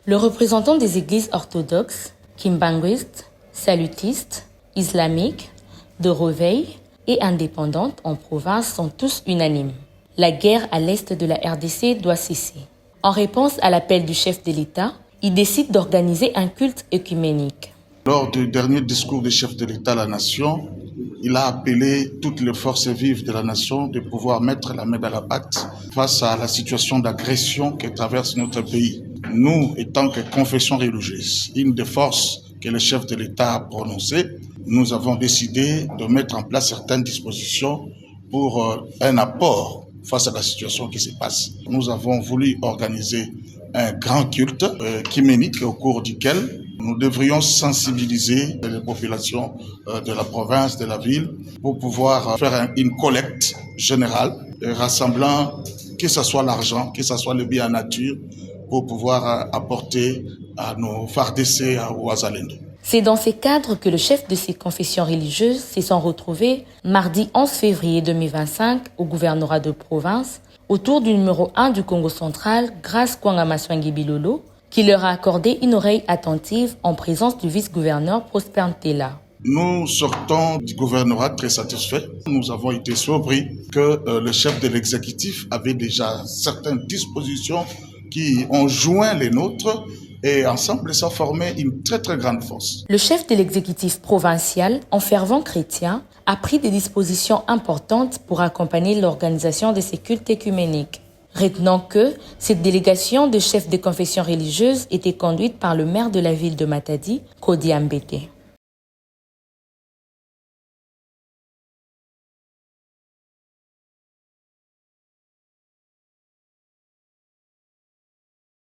Le représentant des églises orthodoxes, kimbanguistes, salutistes, islamiques, de réveil et indépendantes en province sont tous unanimes. La guerre à l'est de la RDC doit cesser. En réponse à l'appel du chef de l'État, il décide d'organiser un culte œcuménique. Lors du dernier discours du chef de l'État à la nation, il a appelé toutes les forces vives de la nation de pouvoir mettre la main dans la pâte face à la situation d'agression que traverse notre pays. Nous, étant que confession religieuse, une des forces que le chef de l'État a prononcées, nous avons décidé de mettre en place certaines dispositions pour un apport face à la situation qui se passe. Nous avons voulu organiser un grand culte œcuménique au cours duquel nous devrions sensibiliser les populations de la province, de la ville, pour pouvoir faire une collecte générale, rassemblant que ce soit l'argent, que ce soit le bien en nature, pour pouvoir apporter à nos FARDC ou à Zalendo. C'est dans ces cadres que le chef de ces confessions religieuses se sont retrouvés mardi 11 février 2025 au gouvernorat de province autour du numéro 1 du Congo central, Grace Kwanga Maswangi Bilolo, qui leur a accordé une oreille attentive en présence du vice-gouverneur Prosper Ntela. Nous sortons du gouvernorat très satisfaits. Nous avons été surpris que le chef de l'exécutif avait déjà certaines dispositions qui ont joint les nôtres et ensemble ça formait une très très grande force. Le chef de l'exécutif provincial, en fervent chrétien, a pris des dispositions importantes pour accompagner l'organisation de ces cultes œcuméniques. Retenons que cette délégation de chefs de confession religieuse était conduite par le maire de la ville de Matadi, Kodi Ambete.